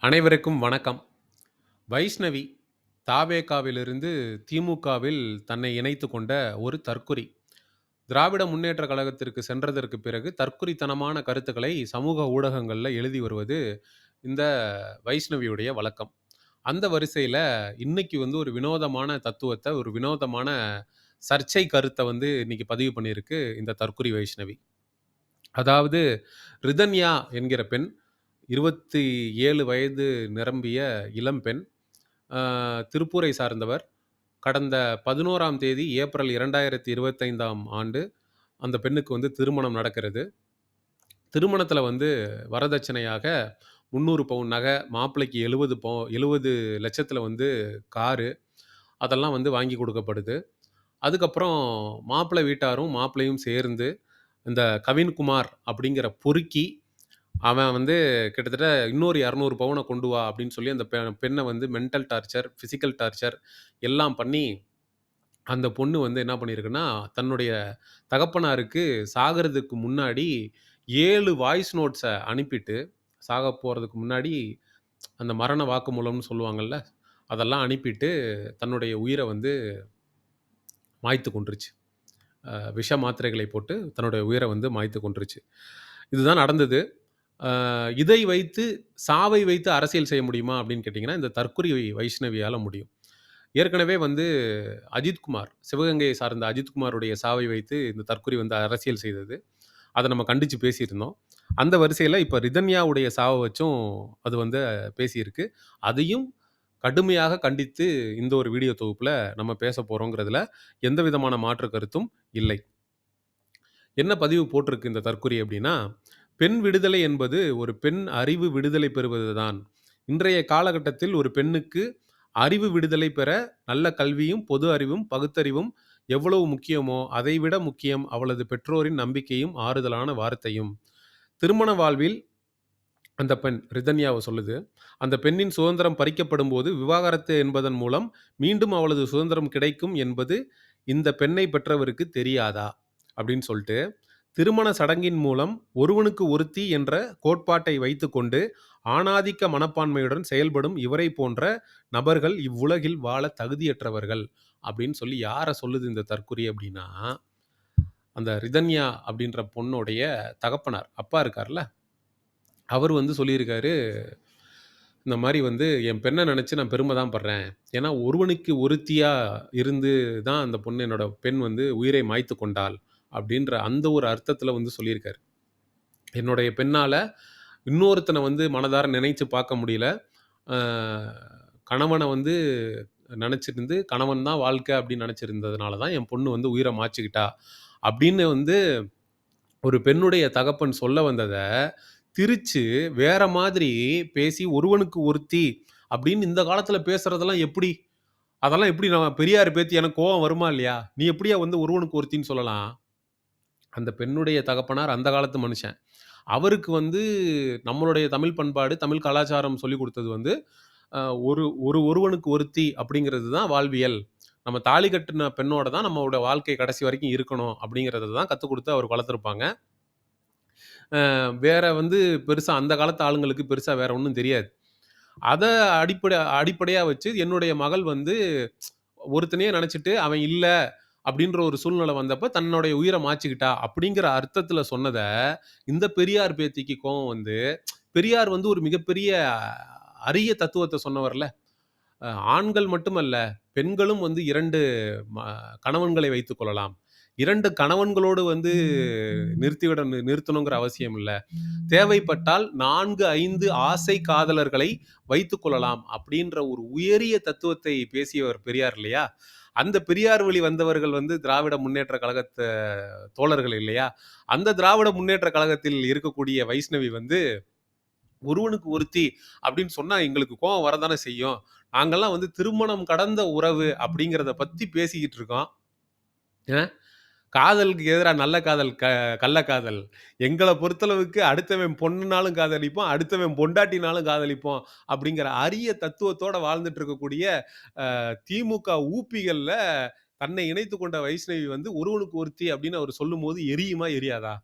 அனைவருக்கும் வணக்கம். வைஷ்ணவி தாவேகாவிலிருந்து திமுகவில் தன்னை இணைத்துக் கொண்ட ஒரு தற்குறி. திராவிட முன்னேற்றக் கழகத்திற்கு சென்றதற்கு பிறகு தற்குறித்தனமான கருத்துக்களை சமூக ஊடகங்கள்ல எழுதி வருவது இந்த வைஷ்ணவியுடைய வழக்கம். அந்த வரிசையில இன்னைக்கு ஒரு வினோதமான தத்துவத்த, ஒரு வினோதமான சர்ச்சை கருத்த இன்னைக்கு பதிவு பண்ணியிருக்கு இந்த தற்குறி வைஷ்ணவி. அதாவது ரிதன்யா என்கிற பெண் 27 வயது நிரம்பிய இளம்பெண். அ திருப்பூரை சார்ந்தவர். கடந்த 11ஆம் தேதி ஏப்ரல் 2025ஆம் ஆண்டு அந்த பெண்ணுக்கு திருமணம் நடக்கிறது. திருமணத்தில வரதட்சணையாக 300 பவுன் நகை, மாப்பிள்ளைக்கு 70,00,000ல காரு அதெல்லாம் வாங்கி கொடுக்கப்படுது. அதுக்கப்புறம் மாப்பிள்ளை வீட்டாரும், மாப்பிள்ளையும் சேர்ந்து இந்த கவின்குமார் அப்படிங்கிற பொறுக்கி, அவன் கிட்டத்தட்ட இன்னொரு 200 பவுன கொண்டு வா அப்படின்னு சொல்லி அந்த பெண்ண மென்டல் டார்ச்சர், பிசிக்கல் டார்ச்சர் எல்லாம் பண்ணி, அந்த பொண்ணு என்ன பண்ணியிருக்குன்னா, தன்னுடைய தகப்பனாருக்கு சாகறதுக்கு முன்னாடி 7 வாய்ஸ் நோட்ஸ அனுப்பிட்டு, சாகப் போறதுக்கு முன்னாடி அந்த மரண வாக்குமூலம்னு சொல்லுவாங்கல்ல, அதெல்லாம் அனுப்பிட்டு தன்னுடைய உயிர மாய்த்துக் கொன்றுச்சு. விஷ மாத்திரைகளை போட்டு தன்னுடைய உயிர மாய்த்துக் கொன்றுச்சு. இதுதான் நடந்தது. அ இதை வைத்து சாவை வைத்து அரசியல் செய்ய முடியுமா அப்படின்னு கேட்டீங்கன்னா, இந்த தற்குறி வைஷ்ணவியால முடியும். ஏற்கனவே அஜித்குமார், சிவகங்கையை சார்ந்த அஜித்குமாருடைய சாவை வைத்து இந்த தற்குறி அரசியல் செய்தது. அத நம்ம கண்டிச்சு பேசியிருந்தோம். அந்த வரிசையில இப்ப ரிதன்யாவுடைய சாவ வச்சும் அது பேசியிருக்கு. அதையும் கடுமையாக கண்டித்து இந்த ஒரு வீடியோ தொகுப்புல நம்ம பேசப் போறோங்கிறதுல எந்த விதமான மாற்று கருத்தும் இல்லை. என்ன பதிவு போட்டிருக்கு இந்த தற்குறி அப்படின்னா, பெண் விடுதலை என்பது ஒரு பெண் அறிவு விடுதலை பெறுவதுதான். இன்றைய காலகட்டத்தில் ஒரு பெண்ணுக்கு அறிவு விடுதலை பெற நல்ல கல்வியும், பொது அறிவும், பகுத்தறிவும் எவ்வளவு முக்கியமோ, அதைவிட முக்கியம் அவளது பெற்றோரின் நம்பிக்கையும், ஆறுதலான வார்த்தையும். திருமண வாழ்வில் அந்த பெண் ரிதன்யாவ சொல்லுது. அந்த பெண்ணின் சுதந்திரம் பறிக்கப்படும்போது, விவாகரத்து என்பதன் மூலம் மீண்டும் அவளது சுதந்திரம் கிடைக்கும் என்பது இந்த பெண்ணை பெற்றவருக்கு தெரியாதா? அப்படின்னு சொல்ட்டு, திருமண சடங்கின் மூலம் ஒருவனுக்கு ஒருத்தி என்ற கோட்பாட்டை வைத்துக்கொண்டு, ஆணாதிக்க மனப்பான்மையுடன் செயல்படும் இவரைப் போன்ற நபர்கள் இவ்வுலகில் வாழ தகுதியற்றவர்கள். அப்படின்னு சொல்லி யார சொல்லுது இந்த தற்குறி அப்படின்னா, அந்த ரிதன்யா அப்படின்ற பொண்ணுடைய தகப்பனார், அப்பா இருக்கார்ல, அவர் சொல்லியிருக்காரு, இந்த மாரி என் பெண்ண நெனச்சு நான் பெருமை தான் படுறேன். ஏன்னா, ஒருவனுக்கு ஒருத்தியா இருந்து தான் அந்த பொண்ணு என்னோட பெண் உயிரை மாய்த்துக் கொண்டாள். அப்படின்ற அந்த ஒரு அர்த்தத்தில சொல்லியிருக்காரு. என்னுடைய பெண்ணால இன்னொருத்தன மனதார நினைச்சு பார்க்க முடியல. அ கணவன நெனச்சிருந்து, கணவன் தான் வாழ்க்கை அப்படின்னு நெனச்சிருந்ததுனால தான் என் பொண்ணு உயிர மாச்சுக்கிட்டா. அப்படின்னு ஒரு பெண்ணுடைய தகப்பன் சொல்ல வந்தத, திரிச்சு வேற மாதிரி பேசி, ஒருவனுக்கு ஒருத்தி அப்படின்னு இந்த காலத்தில பேசுறதெல்லாம் எப்படி? அதெல்லாம் எப்படி நான் பெரியார் பேத்தி எனக்கு கோவம் வருமா இல்லையா? நீ எப்படிய்யா ஒருவனுக்கு ஒருத்தின்னு சொல்லலாம்? அந்த பெண்ணுடைய தகப்பனார் அந்த காலத்து மனுஷன். அவருக்கு நம்மளுடைய தமிழ் பண்பாடு, தமிழ் கலாச்சாரம் சொல்லிக் குடுத்தது அ ஒரு ஒருவனுக்கு ஒருத்தி அப்படிங்கிறது தான் வாழ்வியல். நம்ம தாலி கட்டுன பெண்ணோட தான் நம்மளோட வாழ்க்கை கடைசி வரைக்கும் இருக்கணும் அப்படிங்கிறத தான் கத்துக் குடுத்து அவர் வளர்த்திருப்பாங்க. வேற பெருசா அந்த காலத்து ஆளுங்களுக்கு பெருசா வேற ஒண்ணும் தெரியாது. அத அடிப்படையா வச்சு என்னுடைய மகள் ஒருத்தனையே நெனச்சுட்டு, அவன் இல்ல அப்படின்ற ஒரு சூழ்நிலை வந்தப்ப தன்னுடைய உயிர மாச்சுக்கிட்டா அப்படிங்கிற அர்த்தத்தில சொன்னத, இந்த பெரியார் பேத்திக்கு கோவம் பெரியார் ஒரு மிகப்பெரிய அரிய தத்துவத்த சொன்னவர்ல. ஆண்கள் மட்டுமல்ல, பெண்களும் 2 ம கணவன்களை வைத்துக் கொள்ளலாம். 2 கணவன்களோடு நிறுத்தணுங்கிற அவசியம் இல்ல. தேவைப்பட்டால் 4, 5 ஆசை காதலர்களை வைத்துக் கொள்ளலாம். அப்படின்ற ஒரு உயரிய தத்துவத்தை பேசியவர் பெரியார் இல்லையா? அந்த பெரியார் வழி வந்தவர்கள் திராவிட முன்னேற்ற கழகத்த தோழர்கள் இல்லையா? அந்த திராவிட முன்னேற்ற கழகத்தில் இருக்கக்கூடிய வைஷ்ணவி ஒருவனுக்கு ஒருத்தி அப்படின்னு சொன்னா எங்களுக்கு கோவம் வரத்தானே செய்யும். நாங்கலாம் திருமணம் கடந்த உறவு அப்படிங்கிறத பத்தி பேசிக்கிட்டு இருக்கோம். அ காதலுக்கு எதிரா நல்ல காதல், கள்ளக்காதல். எங்கள பொறுத்தளவுக்கு அடுத்தவன் பொண்ணுனாலும் காதலிப்போம், அடுத்தவன் பொண்டாட்டினாலும் காதலிப்போம் அப்படிங்கிற அரிய தத்துவத்தோட வாழ்ந்துட்டு இருக்கக்கூடிய திமுக ஊப்பிகள்ல தன்னை இணைத்துக் கொண்ட வைஷ்ணவி ஒருவனுக்கு ஒருத்தி அப்படின்னு அவர் சொல்லும்போது எரியுமா? எரியாதா?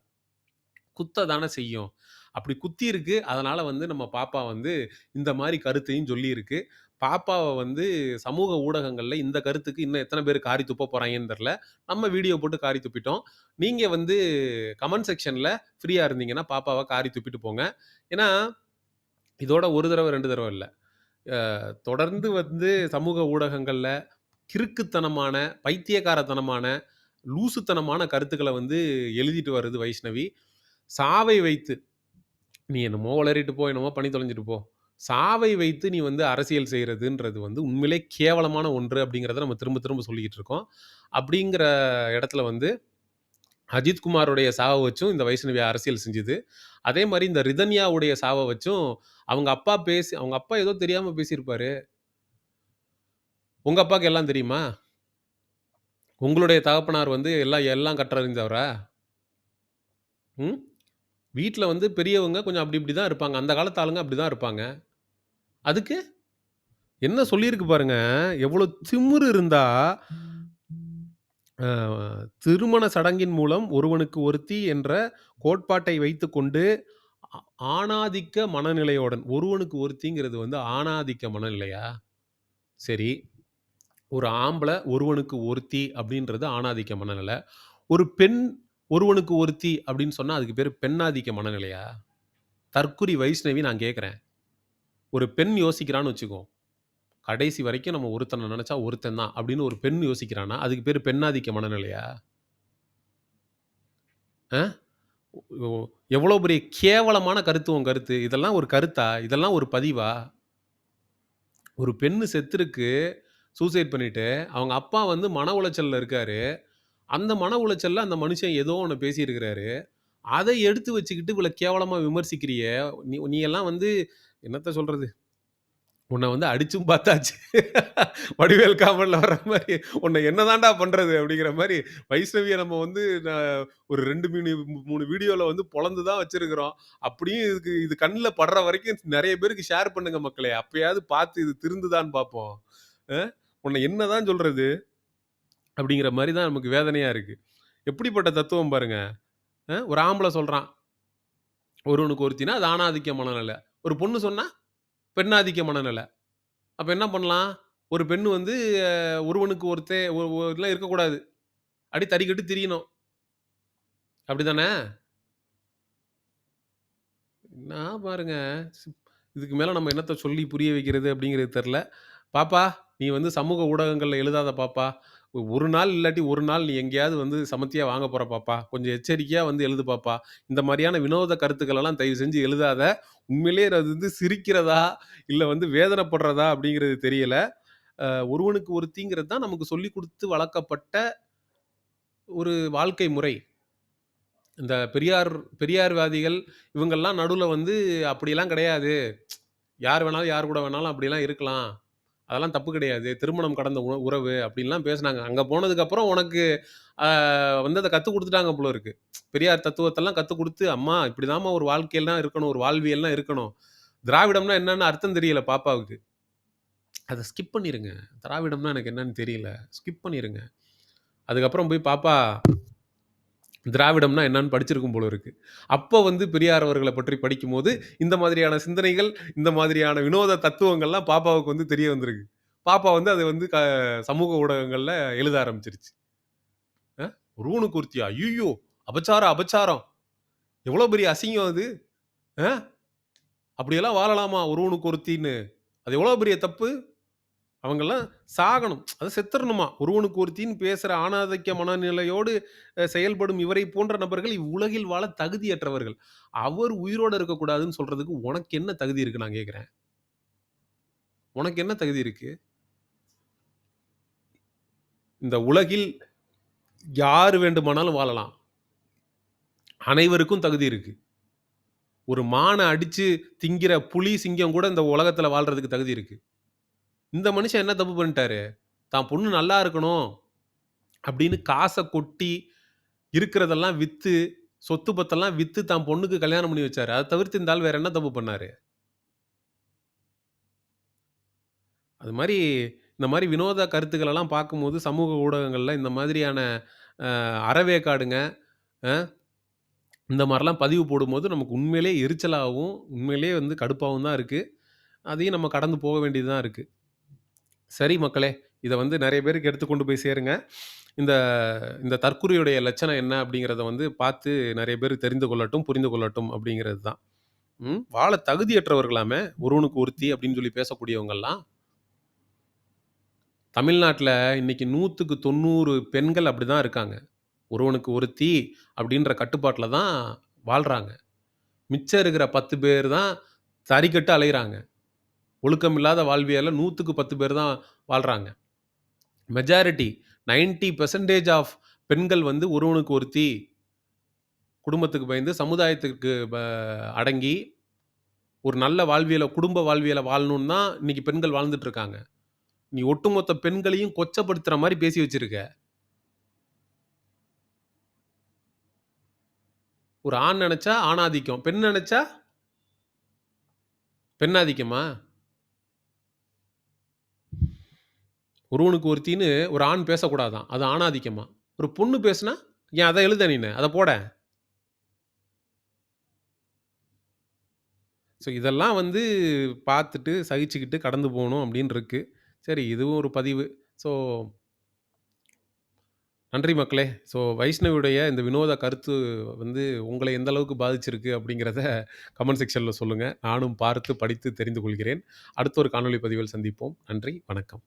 குத்த தானே செய்யும். அப்படி குத்தியிருக்கு. அதனால வந்து நம்ம பாப்பா வந்து இந்த மாரி கருத்தையும் சொல்லியிருக்கு. பாப்பாவ வந்து சமூக ஊடகங்கள்ல இந்த கருத்துக்கு இன்னும் எத்தன பேர் காரி துப்ப போறாய்ங்கன்னு தெரியல. நம்ம வீடியோ போட்டு காரி துப்பிட்டோம். நீங்க வந்து கமெண்ட் செக்ஷன்ல ஃப்ரீயா இருந்தீங்கன்னா, பாப்பாவ காரி துப்பிட்டு போங்க. ஏன்னா, இதோட 1 தடவ, 2 தடவ இல்ல. தொடர்ந்து வந்து சமூக ஊடகங்கள்ல கிறுக்குத்தனமான, பைத்தியக்காரத்தனமான, லூசுத்தனமான கருத்துக்கள வந்து எழுதிட்டு வருது வைஷ்ணவி. சாவை வைத்து நீ என்னமோ உளறிட்டு போ, என்னமோ பண்ணி தொலைஞ்சுட்டு போ. சாவை வைத்து நீ வந்து அரசியல் செய்றதுன்றது வந்து உண்மையிலே கேவலமான ஒன்று அப்படிங்கிறத நம்ம திரும்ப திரும்ப சொல்லிக்கிட்டு இருக்கோம். அப்படிங்கிற இடத்துல வந்து அஜித் குமாருடைய சாவ வச்சும் இந்த வைஷ்ணவி அரசியல் செஞ்சுது. அதே மாரி இந்த ரிதன்யாவுடைய சாவ வச்சும் அவங்க அப்பா ஏதோ தெரியாம பேசியிருப்பாரு. உங்க அப்பாக்கு எல்லாம் தெரியுமா? உங்களுடைய தகப்பனார் வந்து எல்லாம் எல்லாம் கற்றறிந்தவரா? ம். வீட்ல வந்து பெரியவங்க கொஞ்சம் அப்படி இப்படி தான் இருப்பாங்க. அந்த காலத்து ஆளுங்க அப்படி தான் இருப்பாங்க. அதுக்கு என்ன சொல்லியிருக்கு பாருங்க. எவ்வளோ திமிரு இருந்தா, அ திருமண சடங்கின் மூலம் ஒருவனுக்கு ஒருத்தி என்ற கோட்பாட்டை வைத்துக்கொண்டு, ஆ ஆணாதிக்க மனநிலையுடன் ஒருவனுக்கு ஒருத்திங்கிறது வந்து ஆணாதிக்க மனநிலையா? சரி. ஒரு ஆம்பள ஒருவனுக்கு ஒருத்தி அப்படின்றது ஆணாதிக்க மனநிலை. ஒரு பெண் ஒருவனுக்கு ஒருத்தி அப்படின்னு சொன்னா, அதுக்கு பேரு பெண்ணாதிக்க மனநிலையா? தற்குறி வைஷ்ணவி நான் கேட்கிறேன். ஒரு பெண் யோசிக்கிறான்னு வச்சுக்கோ. கடைசி வரைக்கும் நம்ம ஒருத்தன நெனச்சா ஒருத்தன் தான் அப்படின்னு ஒரு பெண் யோசிக்கிறான்னா, அதுக்கு பேரு பெண்ணாதிக்க மனநிலையா? அ ஒ எவ்வளோ பெரிய கேவலமான கருத்து உன் கருத்து. இதெல்லாம் ஒரு கருத்தா? இதெல்லாம் ஒரு பதிவா? ஒரு பெண்ணு செத்துருக்கு. சூசைட் பண்ணிட்டு, அவங்க அப்பா வந்து மன உளைச்சல்ல இருக்காரு. அந்த மன உளைச்சல்ல அந்த மனுஷன் ஏதோ ஒண்ணு பேசியிருக்கிறாரு. அத எடுத்து வச்சுக்கிட்டு இவ்வளோ கேவலமா விமர்சிக்கிறியே! நீ எல்லாம் வந்து என்னத்த சொல்றது? உன்ன வந்து அடிச்சும் பார்த்தாச்சு. வடிவேல் காமெடில வர்ற மாரி, "உன்ன என்னதான்டா பண்றது?" அப்படிங்கிற மாரி, வைஷ்ணவிய நம்ம வந்து ஒரு 2 3 வீடியோல வந்து பொளந்து தான் வச்சிருக்கிறோம். அப்படியும் இது கண்ல படுற வரைக்கும் நெறைய பேருக்கு ஷேர் பண்ணுங்க மக்களே. அப்பயாவது பார்த்து இது திருந்துதான்னு பார்ப்போம். அ "உன்ன என்னதான் சொல்றது?" அப்படிங்கிற மாரி தான் நமக்கு வேதனையா இருக்கு. எப்படிப்பட்ட தத்துவம் பாருங்க. ஒரு ஆம்பள சொல்றான். ஒருவனுக்கு ஒருத்தினா, அது ஆணாதிக்க மனநிலை. ஒரு பொண்ணு சொன்னா, பெண்ணாதிக்க மனநிலை. அப்ப என்ன பண்ணலாம்? ஒரு பெண்ணு வந்து ஒருவனுக்கு ஒருத்தன் இதெல்லாம் இருக்கக்கூடாது. அப்டி தறிகெட்டு திரியணும். அப்டிதானே? நான் பாருங்க, சிப் இதுக்கு மேல நம்ம என்னத்த சொல்லி புரிய வைக்கிறது அப்டிங்கிறது தெர்ல. "பாப்பா, நீ வந்து சமூக ஊடகங்கள்ல எழுதாத பாப்பா. ஒரு நாள் இல்லாட்டி ஒரு நாள் நீ எங்கேயாவது வந்து சமத்தியா வாங்க போற பாப்பா. கொஞ்சம் எச்சரிக்கையா வந்து எழுது பாப்பா. இந்த மாரியான வினோத கருத்துக்கள் எல்லாம் தயவு செஞ்சு எழுதாத. உண்மையிலேயே அது வந்து சிரிக்கிறதா, இல்ல வந்து வேதனைப்படுறதா அப்டிங்கிறது தெரியல. ஒருவனுக்கு ஒருத்திங்கிறது தான் நமக்கு சொல்லிக் குடுத்து வளர்க்கப்பட்ட ஒரு வாழ்க்கை முறை. இந்த பெரியார்வாதிகள் இவங்கள்லாம் நடுவுல வந்து அப்படியெல்லாம் கிடையாது. யார் வேணாலும் யார் கூட வேணாலும் அப்படிலாம் இருக்கலாம். அதெல்லாம் தப்பு கிடையாது. திருமணம் கடந்த உறவு அப்படின்லாம் பேசுனாங்க. அங்க போனதுக்கப்புறம் உனக்கு அ வந்து அத கத்துக் குடுத்துட்டாங்க போல இருக்கு. பெரியார் தத்துவத்தெல்லாம் கத்துக் குடுத்து, "அம்மா இப்படிதாம்மா ஒரு வாழ்க்கையெல்லாம் இருக்கணும். ஒரு வாழ்வியல்லாம் இருக்கணும்." திராவிடம்னா என்னன்னு அர்த்தம் தெரியல பாப்பாவுக்கு. அத ஸ்கிப் பண்ணிருங்க. திராவிடம்னா எனக்கு என்னன்னு தெரியல. ஸ்கிப் பண்ணிருங்க. அதுக்கப்புறம் போய் பாப்பா திராவிடம்னா என்னன்னு படிச்சிருக்கும் போல இருக்கு. அப்ப வந்து பெரியார் அவர்கள பற்றி படிக்கும்போது, இந்த மாதிரியான சிந்தனைகள், இந்த மாதிரியான வினோத தத்துவங்கள்லாம் பாப்பாவுக்கு வந்து தெரிய வந்திருக்கு. பாப்பா வந்து அத வந்து சமூக ஊடகங்கள்ல எழுத ஆரம்பிச்சுருச்சு. அ "ஒருவனுக்கு ஒருத்தியா? ஐய்யய்யோ! அபச்சாரம், அபச்சாரம். எவ்வளோ பெரிய அசிங்கம் அது. அ அப்படியெல்லாம் வாழலாமா ஒருவனுக்கு ஒருத்தின்னு? அது எவ்வளோ பெரிய தப்பு." அவங்கலாம் சாகணும். அது செத்துறணுமா. ஒருவனுக்கு ஒருத்தின்னு பேசுற ஆணாதிக்க மனநிலையோடு செயல்படும் இவரை போன்ற நபர்கள் இவ்வுலகில் வாழ தகுதியற்றவர்கள். அவர் உயிரோட இருக்கக்கூடாதுன்னு சொல்றதுக்கு உனக்கு என்ன தகுதி இருக்கு நான் கேட்கிறேன். உனக்கு என்ன தகுதி இருக்கு? இந்த உலகில் யாரு வேண்டுமானாலும் வாழலாம். அனைவருக்கும் தகுதி இருக்கு. ஒரு மான அடிச்சு திங்கிற புலி, சிங்கம் கூட இந்த உலகத்துல வாழ்றதுக்கு தகுதி இருக்கு. இந்த மனுஷன் என்ன தப்பு பண்ணிட்டாரு? தான் பொண்ணு நல்லா இருக்கணும் அப்படின்னு காச கொட்டி இருக்கிறதெல்லாம் வித்து, சொத்து பத்தெல்லாம் வித்து தான் பொண்ணுக்கு கல்யாணம் பண்ணி வச்சாரு. அத தவிர்த்து இந்த ஆள் வேற என்ன தப்பு பண்ணாரு? அது மாரி இந்த மாரி வினோத கருத்துக்கள் எல்லாம் பார்க்கும்போது சமூக ஊடகங்கள்ல இந்த மாதிரியான அறவேக்காடுங்க, அ இந்த மாரிலாம் பதிவு போடும்போது நமக்கு உண்மையிலேயே எரிச்சலாவும், உண்மையிலேயே வந்து கடுப்பாவும் தான் இருக்கு. அதையும் நம்ம கடந்து போக வேண்டியது தான் இருக்கு. சரி மக்களே, இத வந்து நெறைய பேருக்கு எடுத்து கொண்டு போய் சேருங்க. இந்த இந்த தற்குறியுடைய லட்சணம் என்ன அப்படிங்கிறத வந்து பார்த்து நெறைய பேர் தெரிந்து கொள்ளட்டும், புரிந்து கொள்ளட்டும் அப்படிங்கிறது தான். வாழ தகுதியற்றவர்களாமே, ஒருவனுக்கு ஒருத்தி அப்படின்னு சொல்லி பேசக்கூடியவங்கலாம். தமிழ்நாட்ல இன்னைக்கு 100க்கு 90 பெண்கள் அப்படிதான் இருக்காங்க. ஒருவனுக்கு ஒருத்தி அப்படின்ற கட்டுப்பாட்ல தான் வாழ்றாங்க. மிச்சம் இருக்கிற 10 பேர் தான் தறிகெட்டு அலையுறாங்க. ஒழுக்கம் இல்லாத வாழ்வியல 100க்கு 10 பேர் தான் வாழ்றாங்க. மெஜாரிட்டி 90% ஆஃப் பெண்கள் வந்து ஒருவனுக்கு ஒருத்தி, குடும்பத்துக்கு பயந்து, சமுதாயத்திற்கு அடங்கி, ஒரு நல்ல வாழ்வியல குடும்ப வாழ்வியல வாழணும்னு தான் இன்னைக்கு பெண்கள் வாழ்ந்துட்டு இருக்காங்க. நீ ஒட்டுமொத்த பெண்களையும் கொச்சப்படுத்துற மாரி பேசி வச்சிருக்க. ஒரு ஆண் நெனச்சா ஆணாதிக்கம், பெண் நெனச்சா பெண்ணாதிக்கமா? ஒருவனுக்கு ஒருத்தின்னு ஒரு ஆண் பேசக்கூடாதாம். அது ஆணாதிக்கமா? ஒரு பொண்ணு பேசுனா, "ஏன் அத எழுத நீனு, அத போடேன்." ஸோ இதெல்லாம் வந்து பார்த்துட்டு, சகிச்சுக்கிட்டு கடந்து போணும் அப்படின்னு இருக்கு. சரி இதுவும் ஒரு பதிவு. ஸோ நன்றி மக்களே. ஸோ வைஷ்ணவியுடைய இந்த வினோத கருத்து வந்து உங்கள எந்த அளவுக்கு பாதிச்சிருக்கு அப்படிங்கிறத கமெண்ட் செக்ஷன்ல சொல்லுங்க. நானும் பார்த்து, படித்து தெரிந்து கொள்கிறேன். அடுத்த ஒரு காணொளி பதிவில் சந்திப்போம். நன்றி, வணக்கம்.